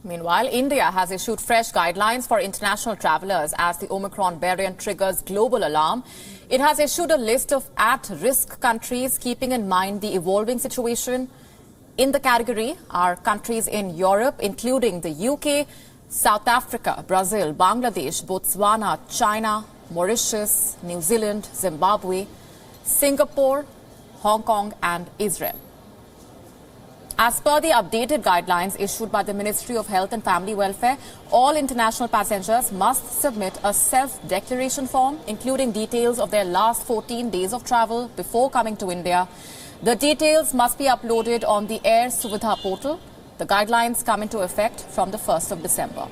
Meanwhile, India has issued fresh guidelines for international travelers as the Omicron variant triggers global alarm. It has issued a list of at-risk countries, keeping in mind the evolving situation. In the category are countries in Europe, including the UK, South Africa, Brazil, Bangladesh, Botswana, China, Mauritius, New Zealand, Zimbabwe, Singapore, Hong Kong and Israel. As per the updated guidelines issued by the Ministry of Health and Family Welfare, all international passengers must submit a self-declaration form, including details of their last 14 days of travel before coming to India. The details must be uploaded on the Air Suvidha portal. The guidelines come into effect from the 1st of December.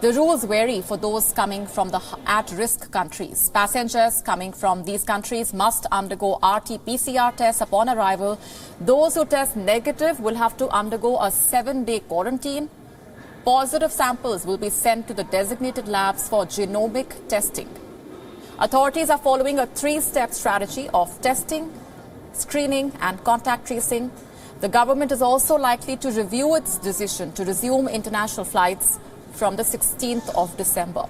The rules vary for those coming from the at-risk countries. Passengers coming from these countries must undergo RT-PCR tests upon arrival. Those who test negative will have to undergo a 7-day quarantine. Positive samples will be sent to the designated labs for genomic testing. Authorities are following a 3-step strategy of testing, screening and contact tracing. The government is also likely to review its decision to resume international flights from the 16th of December.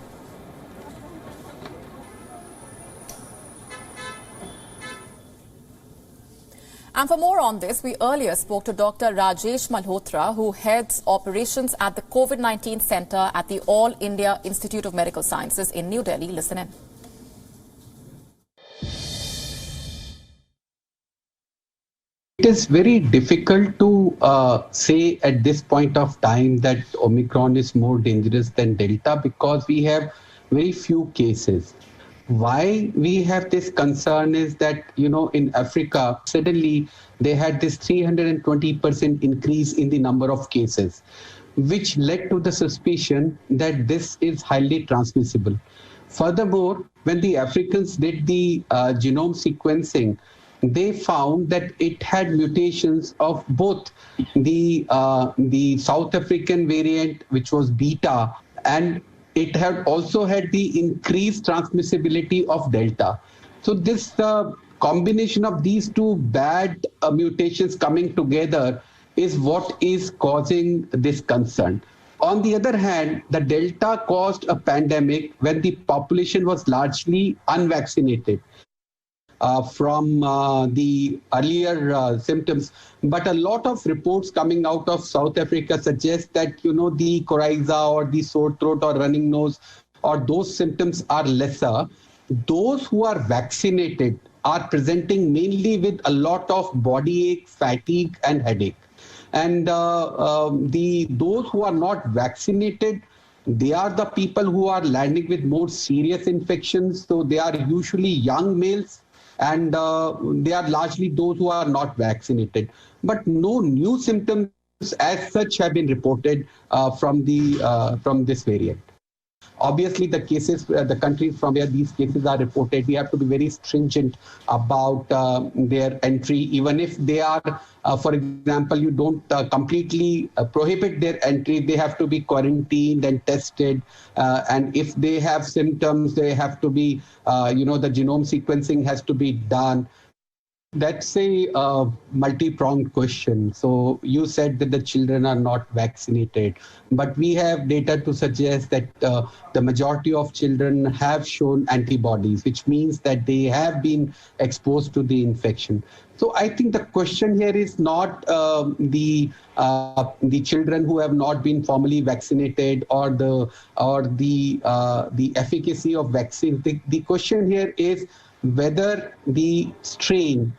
And for more on this, we earlier spoke to Dr. Rajesh Malhotra, who heads operations at the COVID-19 Center at the All India Institute of Medical Sciences in New Delhi. Listen in. It is very difficult to say at this point of time that Omicron is more dangerous than Delta because we have very few cases. Why we have this concern is that, in Africa, suddenly they had this 320% increase in the number of cases, which led to the suspicion that this is highly transmissible. Furthermore, when the Africans did the genome sequencing, they found that it had mutations of both the South African variant, which was beta, and it had also had the increased transmissibility of Delta. So this combination of these two bad mutations coming together is what is causing this concern. On the other hand, the Delta caused a pandemic when the population was largely unvaccinated. From the earlier symptoms. But a lot of reports coming out of South Africa suggest that, the coryza or the sore throat or running nose or those symptoms are lesser. Those who are vaccinated are presenting mainly with a lot of body ache, fatigue and headache. And those who are not vaccinated, they are the people who are landing with more serious infections. So they are usually young males. And they are largely those who are not vaccinated. But no new symptoms as such have been reported from this variant. Obviously, the cases, the countries from where these cases are reported, we have to be very stringent about their entry, even if they are, for example, you don't completely prohibit their entry, they have to be quarantined and tested. And if they have symptoms, they have to be, the genome sequencing has to be done. That's a multi-pronged question. So you said that the children are not vaccinated, but we have data to suggest that the majority of children have shown antibodies, which means that they have been exposed to the infection. So I think the question here is not the children who have not been formally vaccinated or the efficacy of vaccine. The question here is whether the strain,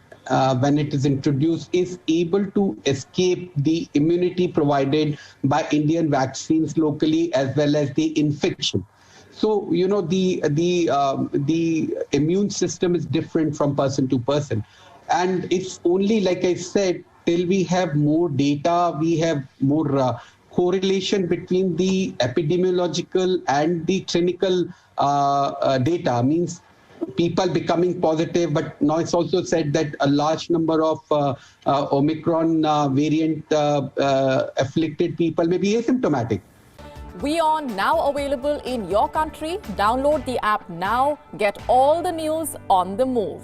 when it is introduced, is able to escape the immunity provided by Indian vaccines locally as well as the infection. So, the immune system is different from person to person. And it's only, like I said, till we have more data, we have more correlation between the epidemiological and the clinical data, means people becoming positive, but now it's also said that a large number of Omicron variant afflicted people may be asymptomatic. WION now available in your country. Download the app now. Get all the news on the move.